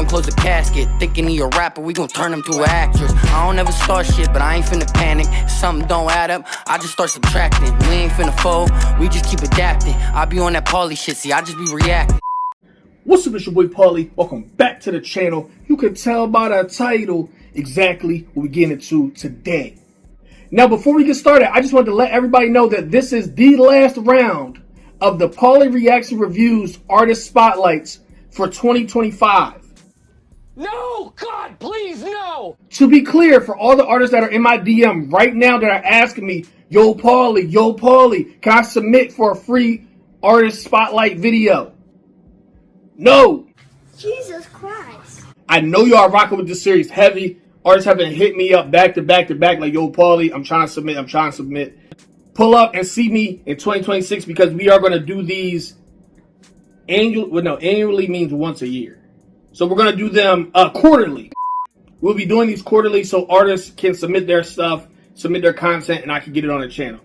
close the casket. Thinking he a rapper, we gon' turn him to an actress. I don't ever start shit, but I ain't finna panic. If something don't add up, I just start subtracting. We ain't finna fold, we just keep adapting. I be on that Paulie shit, see, I just be reacting. What's up, it's your boy Paulie. Welcome back to the channel. You can tell by the title exactly what we're getting into today. Now, before we get started, I just wanted to let everybody know that this is the last round of the Paulie Reacts N Reviews Artist Spotlights for 2025. No! God, please, no! To be clear, for all the artists that are in my DM right now that are asking me, yo Paulie, can I submit for a free Artist Spotlight video? No! Jesus Christ. I know you are rocking with this series heavy. Artists have been hitting me up back to back like, yo Paulie, I'm trying to submit. Pull up and see me in 2026 because we are going to do these annually means once a year. So we're going to do them quarterly. We'll be doing these quarterly so artists can submit their stuff, submit their content, and I can get it on the channel.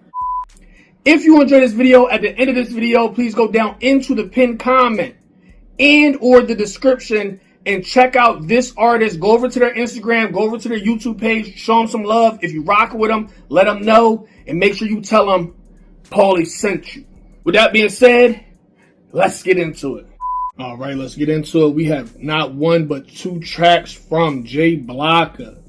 If you enjoyed this video, at the end of this video, please go down into the pinned comment and or the description and check out this artist. Go over to their Instagram, go over to their YouTube page, show them some love. If you rock with them, let them know, and make sure you tell them Paulie sent you. With that being said, let's get into it. All right, let's get into it. We have not one but two tracks from Jay Blokka.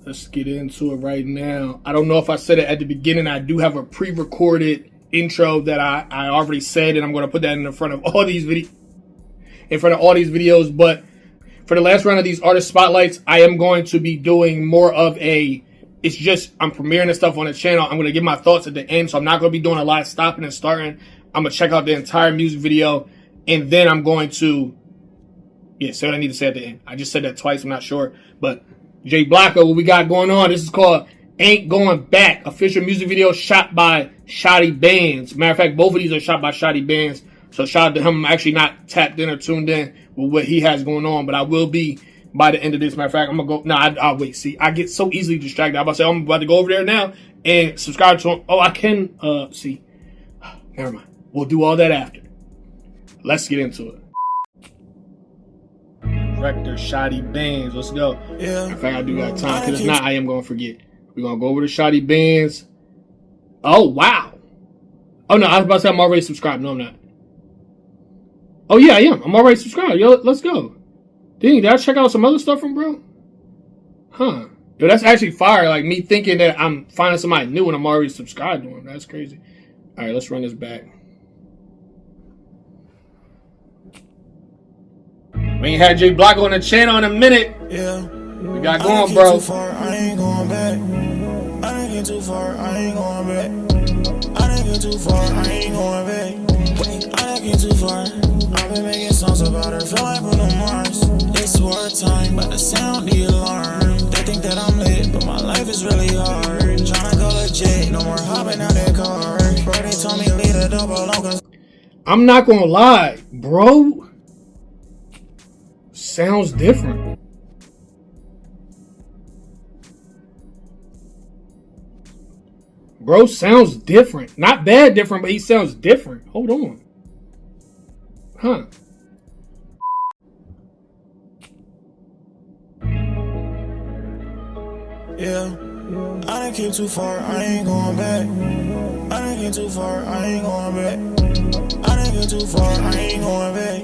Let's get into it right now. I don't know if I said it at the beginning. I do have a pre-recorded intro that I already said, and I'm going to put that in front of all these videos. But for the last round of these artist spotlights, I am going to be doing more of I'm premiering the stuff on the channel. I'm going to give my thoughts at the end, so I'm not going to be doing a lot of stopping and starting. I'm going to check out the entire music video, and then I'm going to, say what I need to say at the end. I just said that twice, I'm not sure. But Jay Blokka, what we got going on, this is called Ain't Goin Back, official music video shot by ShottyBandz. Matter of fact, both of these are shot by ShottyBandz. So shout out to him. I'm actually not tapped in or tuned in with what he has going on, but I will be by the end of this. Matter of fact, I'm going to go. I'll wait. See, I get so easily distracted. I'm about to go over there now and subscribe to him. Oh, I can, see. Never mind. We'll do all that after. Let's get into it. Director ShottyBandz. Let's go. Yeah. In fact, I do got time, because if not, I am going to forget. We're going to go over to ShottyBandz. Oh, wow. Oh, no, I was about to say I'm already subscribed. No, I'm not. Oh, yeah, I am. I'm already subscribed. Yo, let's go. Did I check out some other stuff from bro? Huh. Yo, that's actually fire. Like, me thinking that I'm finding somebody new and I'm already subscribed to him. That's crazy. All right, let's run this back. We ain't had Jay Blokka on the channel in a minute. Yeah. We got going, bro. I ain't going back. I didn't get too far. I ain't going back. I didn't get too far. I ain't going back. I didn't get too far. I've been making songs about her, feel like Bruno Mars. It's wartime, but to sound the alarm. They think that I'm lit, but my life is really hard. Tryna go legit, no more hopping out that car. Bro, they told me leave the double alone. I'm not gonna lie, bro. Sounds different. Bro sounds different. Not bad different, but he sounds different. Hold on. Huh. Yeah. I didn't get too far, I ain't going back. I didn't get too far, I ain't going back. I didn't get too far, I ain't going back.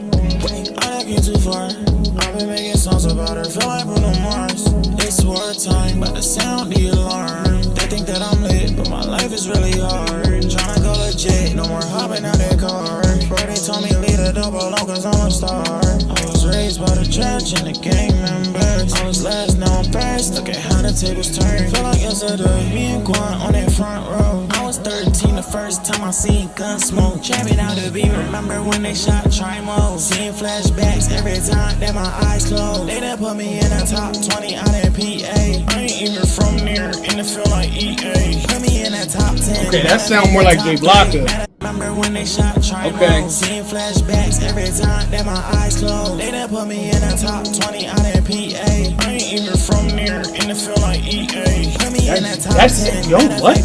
I didn't get too far. I've been making songs about her, feel like Bruno Mars. It's wartime, but to sound the alarm. They think that I'm lit, but my life is really hard. Tryna go legit, no more hopping out that car. Bro, they told me leave the double alone cause I'm a star. I was raised by the church and the gang members. I was last, now I'm first. Look at how the tables turn. Feel like yesterday, me and Quan on that front row. I was 13 the first time I seen gun smoke. Trapping out the beat, remember when they shot Trimo? Seeing flashbacks every time that my eyes closed. They done put me in the top 20 out in PA. I ain't even from there, and it feel like EA. Put me in the top 10. Okay, that sounds more like Jay Blokka. Remember when they shot Trimo? Okay. Seeing flashbacks every time that my eyes closed. They done put me in the top 20 out in PA. I ain't even from there, and it feel like EA. Put me in the top 10. Yo, what?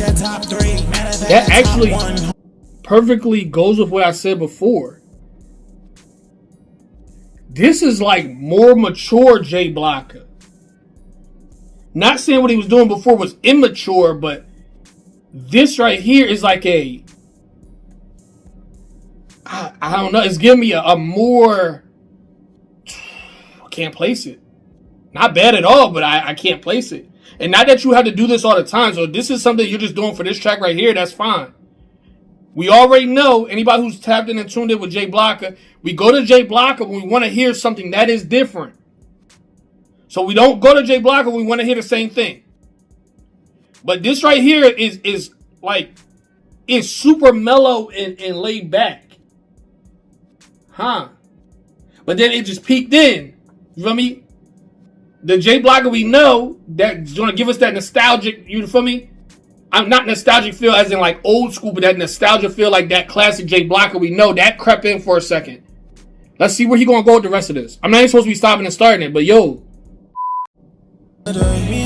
That actually perfectly goes with what I said before. This is like more mature Jay Blokka. Not saying what he was doing before was immature, but this right here is like I don't know. It's giving me a more, I can't place it. Not bad at all, but I can't place it. And not that you have to do this all the time. So this is something you're just doing for this track right here. That's fine. We already know, anybody who's tapped in and tuned in with Jay Blokka, we go to Jay Blokka when we want to hear something that is different. So we don't go to Jay Blokka when we want to hear the same thing. But this right here is super mellow and laid back. Huh. But then it just peaked in. You feel me? The Jay Blokka we know that's going to give us that nostalgic, you feel me? I'm not nostalgic feel as in like old school, but that nostalgia feel like that classic Jay Blokka we know, that crept in for a second. Let's see where he going to go with the rest of this. I'm not even supposed to be stopping and starting it, but yo. Me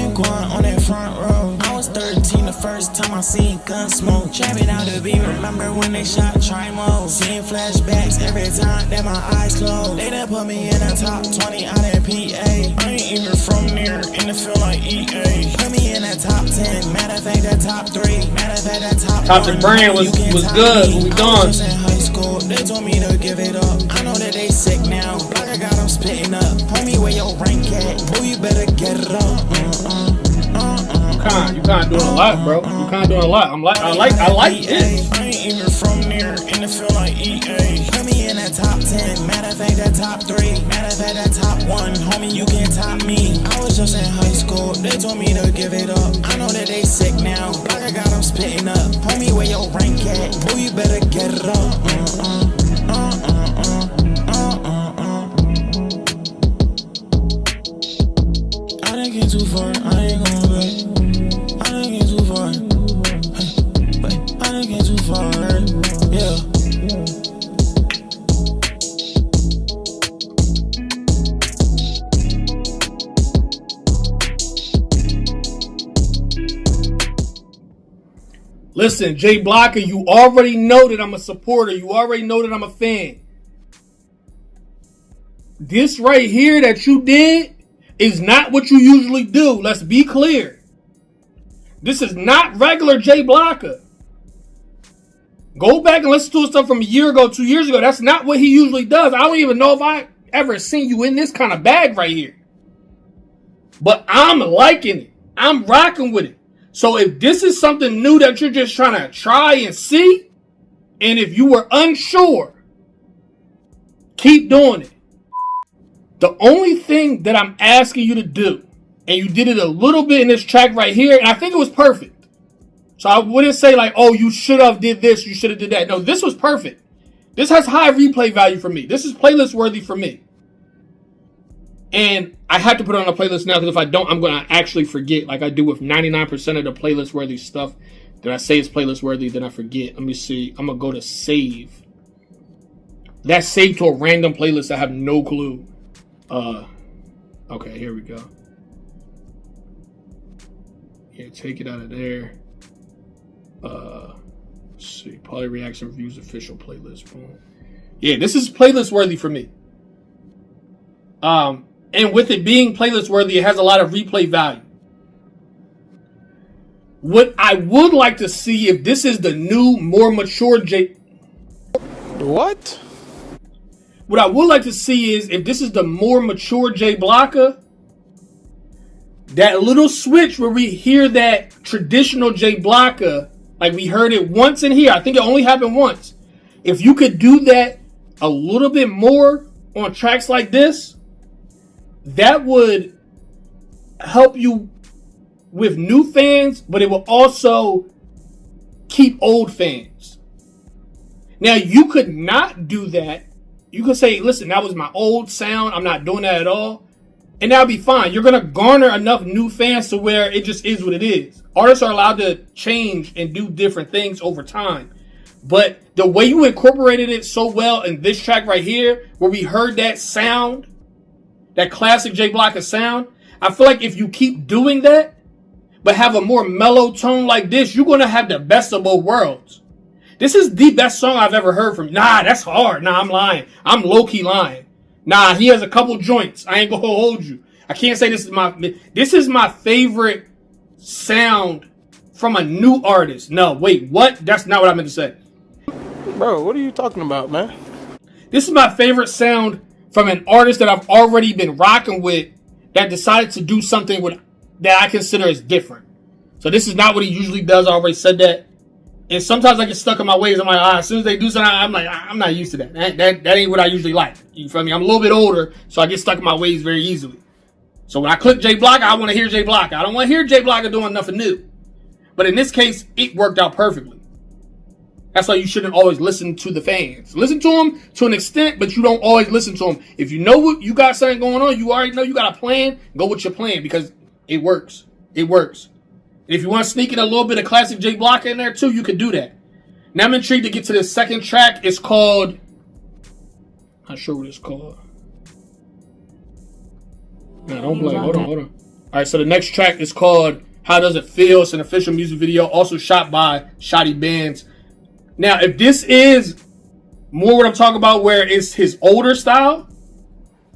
and Quan on that front row. I was 13 the first time I seen gun smoke. Trapping out the beat, remember when they shot Trimo? Seeing flashbacks every time that my eyes closed. They done put me in the top 20 out in PA. I ain't even from there, and it feel like EA. Put me in the top 10, matter of fact, the top 3. Matter of fact, the top the brand was good, what we doing? In high school, they told me to give it up. I know that they sick now, like I got them spitting up. Put me where your rank at, boy, you better get it up. You kind of doing a lot, bro. You kind of doing a lot. I like this. I ain't even from there, and it feel like EA. Put me in the top 10, matter of fact, the top 3. Matter of fact, the top 1, homie, you can't top me. I was just in high school, they told me to give it up. I know that they sick now, like I got them spitting up. Put me where your rank at, boy, you better get it up. I didn't get too far, I ain't going back. I didn't get too far, but I didn't get too far, yeah. Listen, Jay Blokka, you already know that I'm a supporter. You already know that I'm a fan. This right here that you did is not what you usually do. Let's be clear. This is not regular Jay Blokka. Go back and listen to stuff from a year ago, 2 years ago. That's not what he usually does. I don't even know if I ever seen you in this kind of bag right here. But I'm liking it. I'm rocking with it. So if this is something new that you're just trying to try and see, and if you were unsure, keep doing it. The only thing that I'm asking you to do, and you did it a little bit in this track right here, and I think it was perfect. So I wouldn't say like, oh, you should have did this, you should have did that. No, this was perfect. This has high replay value for me. This is playlist worthy for me. And I have to put it on a playlist now because if I don't, I'm going to actually forget like I do with 99% of the playlist worthy stuff that I say is playlist worthy, then I forget. Let me see. I'm going to go to save. That's saved to a random playlist. I have no clue. Okay, here we go. Yeah, take it out of there. Let's see. Paulie Reacts N Reviews official playlist. Boom. Yeah, this is playlist worthy for me. And with it being playlist worthy, it has a lot of replay value. What I would like to see if this is the new, more mature Jay. What? What I would like to see is if this is the more mature Jay Blokka, that little switch where we hear that traditional Jay Blokka, like we heard it once in here. I think it only happened once. If you could do that a little bit more on tracks like this, that would help you with new fans, but it will also keep old fans. Now, you could not do that. You could say, listen, that was my old sound. I'm not doing that at all. And that'll be fine. You're going to garner enough new fans to where it just is what it is. Artists are allowed to change and do different things over time. But the way you incorporated it so well in this track right here, where we heard that sound, that classic Jay Blokka sound, I feel like if you keep doing that, but have a more mellow tone like this, you're going to have the best of both worlds. This is the best song I've ever heard from. Nah, that's hard. Nah, I'm lying. I'm low-key lying. Nah, he has a couple joints. I ain't gonna hold you. I can't say this is my favorite sound from a new artist. No, wait, what? That's not what I meant to say. Bro, what are you talking about, man? This is my favorite sound from an artist that I've already been rocking with that decided to do something that I consider as different. So this is not what he usually does. I already said that. And sometimes I get stuck in my ways. I'm like, as soon as they do something, I'm like, I'm not used to that. That ain't what I usually like. You feel me? I'm a little bit older, so I get stuck in my ways very easily. So when I click Jay Blokka, I want to hear Jay Blokka. I don't want to hear Jay Blokka doing nothing new. But in this case, it worked out perfectly. That's why you shouldn't always listen to the fans. Listen to them to an extent, but you don't always listen to them. If you know what you got something going on, you already know you got a plan, go with your plan because it works. It works. If you want to sneak in a little bit of classic Jay Blokka in there too, you can do that. Now I'm intrigued to get to this second track. It's called, not sure what it's called. Nah, don't play. Hold on. All right, so the next track is called How Does It Feel? It's an official music video, also shot by ShottyBandz. Now, if this is more what I'm talking about, where it's his older style,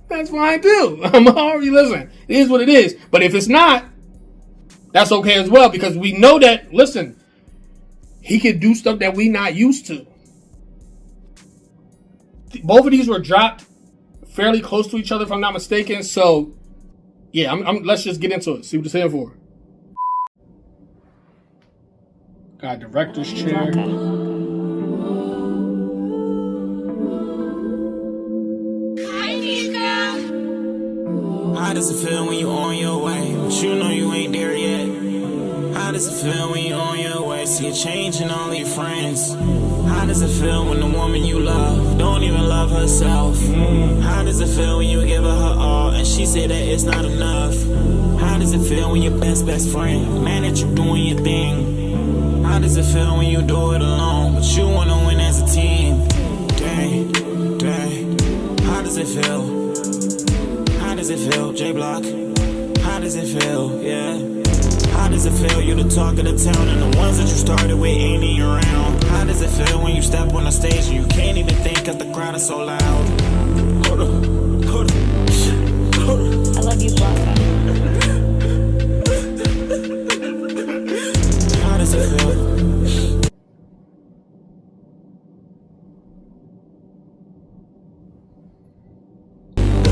that's fine too. I'm already listening. It is what it is. But if it's not, that's okay as well, because we know that, listen, he could do stuff that we not used to. Both of these were dropped fairly close to each other, if I'm not mistaken. So, yeah, let's just get into it. See what it's here for. Got director's chair. How does it feel when you on your way, but you know you ain't there yet? How does it feel when you on your way, see you changing all of your friends? How does it feel when the woman you love don't even love herself? How does it feel when you give her all and she say that it's not enough? How does it feel when your best friend mad at you doing your thing? How does it feel when you do it alone, but you wanna win as a team? Dang, how does it feel? How does it feel, Jay Blokka? How does it feel, yeah? How does it feel, you the talk of the town and the ones that you started with ain't even around? How does it feel when you step on the stage and you can't even think cause the crowd is so loud? Hold on. I love you, Blokka. How does it feel?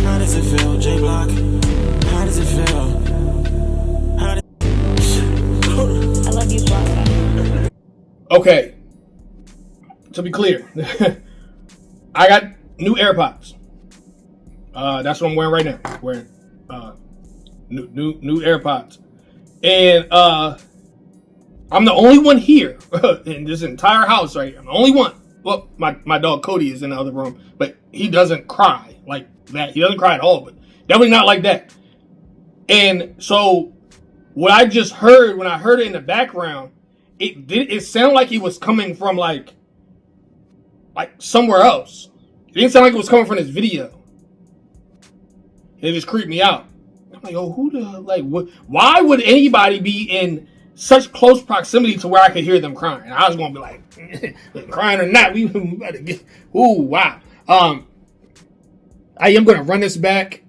How does it feel, Jay Blokka? How does it feel? I love you, Blokka. Okay. To be clear, I got new AirPods. That's what I'm wearing right now. Wearing new AirPods, and I'm the only one here in this entire house. Right, I'm the only one. Well, my dog Cody is in the other room, but he doesn't cry like that. He doesn't cry at all, but definitely not like that. And so, what I just heard when I heard it in the background, it sounded like it was coming from like somewhere else. It didn't sound like it was coming from this video. It just creeped me out. I'm like, oh, why would anybody be in such close proximity to where I could hear them crying? And I was going to be like, crying or not, we better get, ooh, wow. I am going to run this back.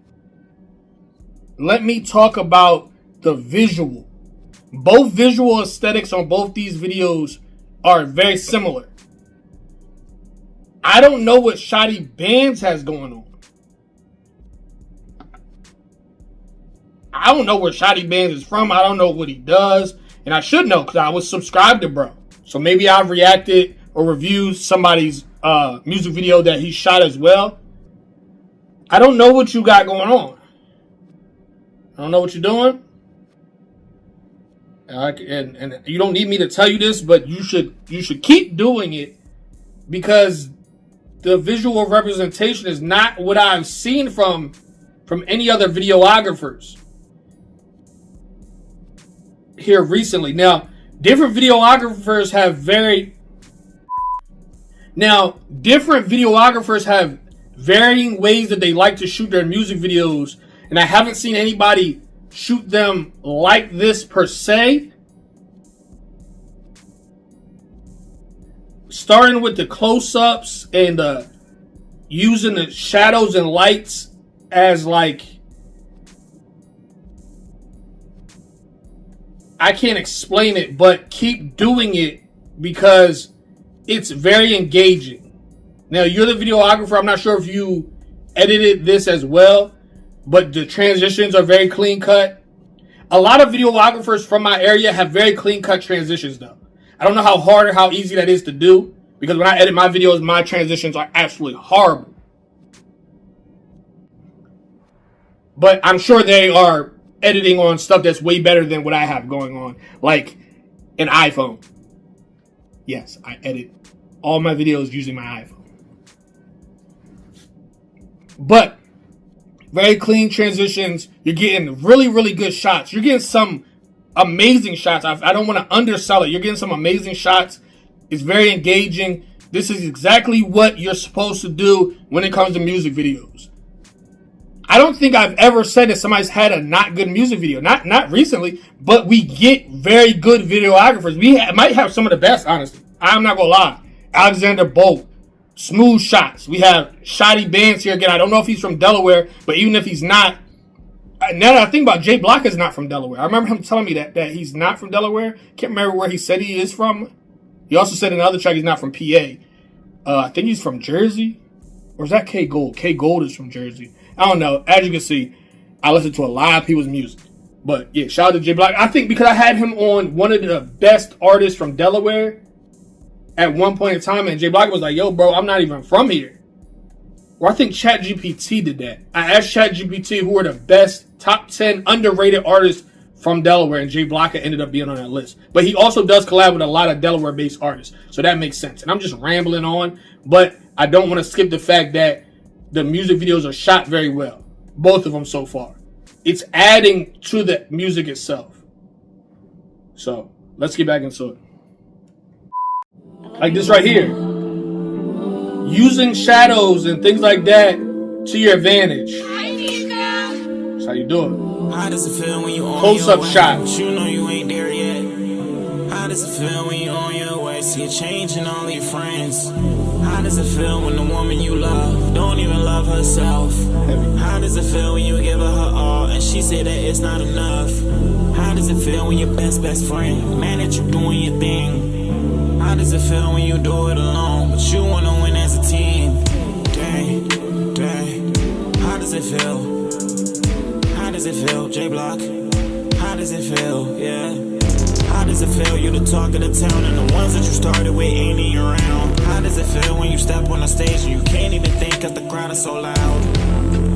Let me talk about the visual. Both visual aesthetics on both these videos are very similar. I don't know what ShottyBandz has going on. I don't know where ShottyBandz is from. I don't know what he does. And I should know because I was subscribed to bro. So maybe I've reacted or reviewed somebody's music video that he shot as well. I don't know what you got going on. I don't know what you're doing. And you don't need me to tell you this, but you should keep doing it because the visual representation is not what I've seen from any other videographers here recently. Now, different videographers have varying ways that they like to shoot their music videos, and I haven't seen anybody shoot them like this per se. Starting with the close-ups and using the shadows and lights as like, I can't explain it, but keep doing it because it's very engaging. Now, you're the videographer. I'm not sure if you edited this as well, but the transitions are very clean cut. A lot of videographers from my area have very clean cut transitions though. I don't know how hard or how easy that is to do, because when I edit my videos, my transitions are absolutely horrible. But I'm sure they are editing on stuff that's way better than what I have going on, like an iPhone. Yes, I edit all my videos using my iPhone. But very clean transitions. You're getting really, really good shots. You're getting some amazing shots. I don't want to undersell it. You're getting some amazing shots. It's very engaging. This is exactly what you're supposed to do when it comes to music videos. I don't think I've ever said that somebody's had a not good music video. Not recently, but we get very good videographers. We might have some of the best, honestly. I'm not going to lie. Alexander Bolt. Smooth shots. We have ShottyBandz here again. I don't know if he's from Delaware, but even if he's not, now that I think about it, Jay Blokka is not from Delaware. I remember him telling me that he's not from Delaware. Can't remember where he said he is from. He also said in the other track he's not from PA. I think he's from Jersey. Or is that K Gold? K Gold is from Jersey. I don't know. As you can see, I listen to a lot of people's music. But yeah, shout out to Jay Blokka. I think because I had him on one of the best artists from Delaware at one point in time, and Jay Blokka was like, yo, bro, I'm not even from here. Or I think ChatGPT did that. I asked ChatGPT who are the best top 10 underrated artists from Delaware, and Jay Blokka ended up being on that list. But he also does collab with a lot of Delaware-based artists, so that makes sense. And I'm just rambling on, but I don't want to skip the fact that the music videos are shot very well. Both of them so far. It's adding to the music itself. So, let's get back into it. Like this right here. Using shadows and things like that to your advantage. That's how you do it. How does it feel when you on Close-up your way? shots. You know you ain't there yet. How does it feel when you on your way? See you changing all your friends. How does it feel when the woman you love don't even love herself? How does it feel when you give her all and she say that it's not enough? How does it feel when your best friend mad at you doing your thing? How does it feel when you do it alone but you wanna win as a team? Dang. How does it feel? How does it feel, Jay Blokka? How does it feel? Yeah. How does it feel? You the talk of the town and the ones that you started with ain't even around. How does it feel when you step on the stage and you can't even think cause the crowd is so loud?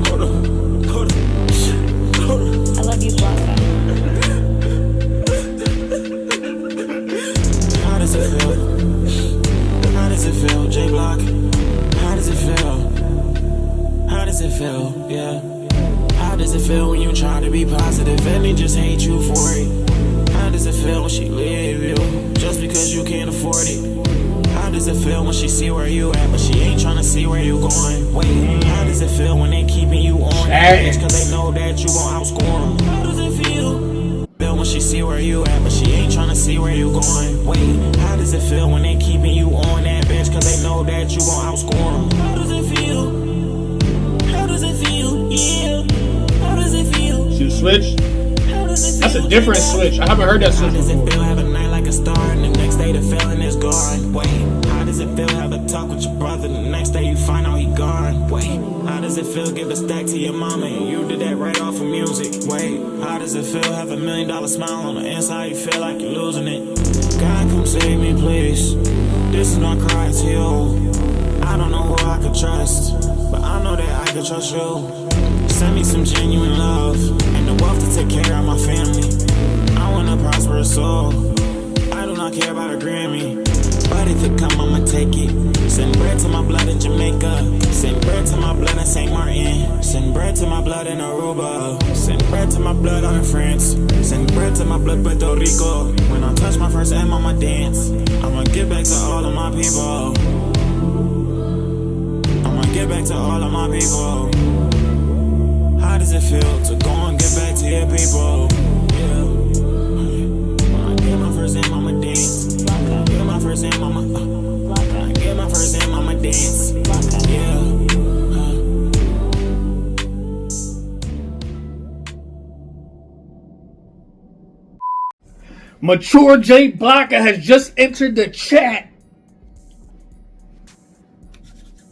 Hold on. I love you, Blokka. How does it feel? How does it feel, Jay Blokka? How does it feel? How does it feel? Yeah. How does it feel when you try to be positive and they just hate you for it? How does it feel when she leave you just because you can't afford it? How does it feel when she see where you at but she ain't trying to see where you going? Wait, how does it feel when they keeping you on edge cause they know that you won't outscore them? How does it feel? When she see where you at but she ain't trying to see where you going? Wait, how does it feel when they keeping you on that bench cause they know that you won't outscore them? How does it feel? How does it feel? Yeah. How does it feel? See the switch? That's a different switch. I haven't heard that switch before. How does it feel have a night like a star and the next day the feeling is gone? Wait, how does it feel have a talk with your brother the next day you find out he gone? Wait, how does it feel give a stack to your mama and you did that right off of music? Wait, how does it feel have $1 million smile on the inside you feel like you're losing it? God come save me please, this is my cry to you. I don't know who I could trust, but I know that I could trust you. Send me some genuine love and the wealth to take care of my family. I want a prosperous soul. I do not care about a Grammy, but if it come, I'ma take it. Send bread to my blood in Jamaica. Send bread to my blood in St. Martin. Send bread to my blood in Aruba. Send bread to my blood out in France. Send bread to my blood Puerto Rico. When I touch my first M, I'ma dance. I'ma give back to all of my people. I'ma give back to all of my people. How does it feel to go and get back to your people? Yeah. When I get my first M, I'ma dance. Get my first M, I'ma get my first M, I'ma dance. Yeah. Mature Jay Blokka has just entered the chat.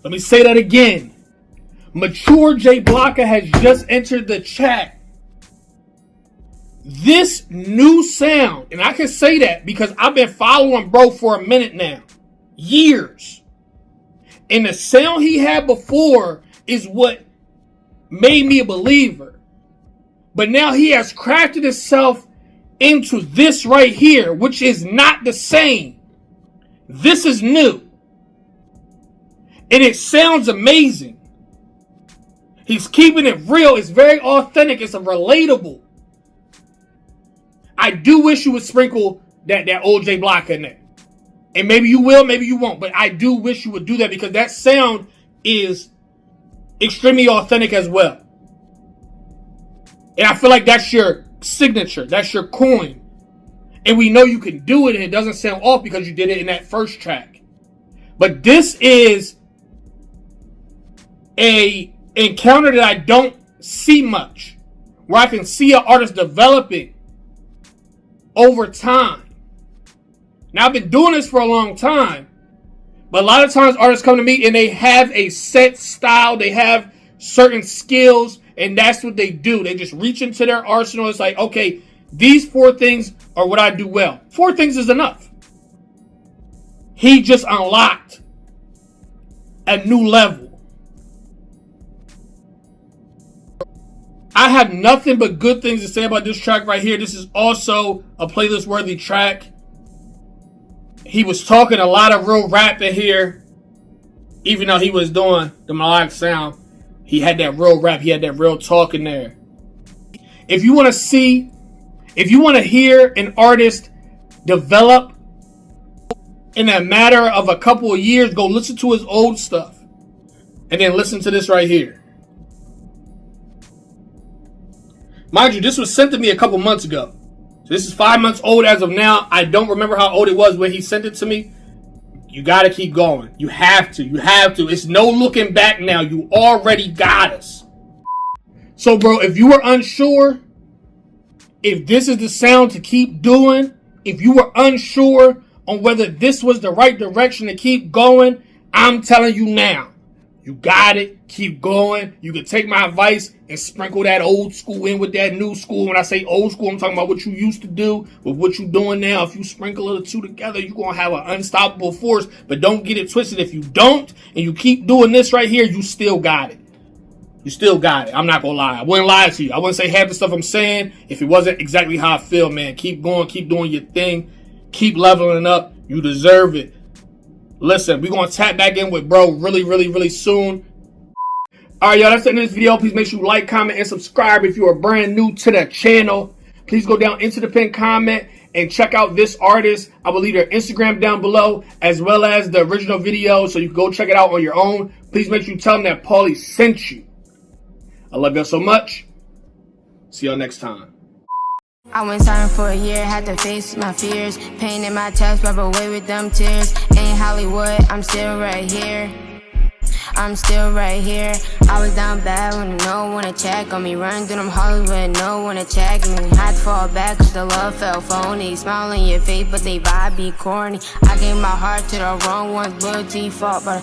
Let me say that again. Mature Jay Blokka has just entered the chat. This new sound, and I can say that because I've been following bro for a minute now. Years. And the sound he had before is what made me a believer. But now he has crafted himself into this right here, which is not the same. This is new. And it sounds amazing. He's keeping it real. It's very authentic. It's relatable. I do wish you would sprinkle that old Jay Blokka in there. And maybe you will, maybe you won't. But I do wish you would do that because that sound is extremely authentic as well. And I feel like that's your signature. That's your coin. And we know you can do it and it doesn't sound off because you did it in that first track. But this is a encounter that I don't see much. Where I can see an artist developing over time. Now, I've been doing this for a long time. But a lot of times artists come to me and they have a set style. They have certain skills. And that's what they do. They just reach into their arsenal. It's like, okay, these 4 things are what I do well. 4 things is enough. He just unlocked a new level. I have nothing but good things to say about this track right here. This is also a playlist worthy track. He was talking a lot of real rap in here. Even though he was doing the melodic sound, he had that real rap. He had that real talk in there. If you want to hear an artist develop in a matter of a couple of years, go listen to his old stuff. And then listen to this right here. Mind you, this was sent to me a couple months ago. So this is 5 months old as of now. I don't remember how old it was when he sent it to me. You got to keep going. You have to. You have to. It's no looking back now. You already got us. So, bro, if you were unsure if this is the sound to keep doing, if you were unsure on whether this was the right direction to keep going, I'm telling you now. You got it. Keep going. You can take my advice and sprinkle that old school in with that new school. When I say old school, I'm talking about what you used to do with what you're doing now. If you sprinkle the two together, you're going to have an unstoppable force. But don't get it twisted. If you don't and you keep doing this right here, you still got it. You still got it. I'm not going to lie. I wouldn't lie to you. I wouldn't say half the stuff I'm saying if it wasn't exactly how I feel, man. Keep going. Keep doing your thing. Keep leveling up. You deserve it. Listen, we're going to tap back in with bro really soon. Alright, y'all, that's it in this video. Please make sure you like, comment, and subscribe if you are brand new to the channel. Please go down into the pinned comment and check out this artist. I will leave their Instagram down below as well as the original video so you can go check it out on your own. Please make sure you tell them that Paulie sent you. I love y'all so much. See y'all next time. I went silent for a year, had to face my fears. Pain in my chest, rub away with them tears. Ain't Hollywood, I'm still right here. I'm still right here. I was down bad when no one to check on me. Run through them Hollywood, no one to check me. Had to fall back cause the love felt phony. Smile on your face but they vibe be corny. I gave my heart to the wrong ones, will default. But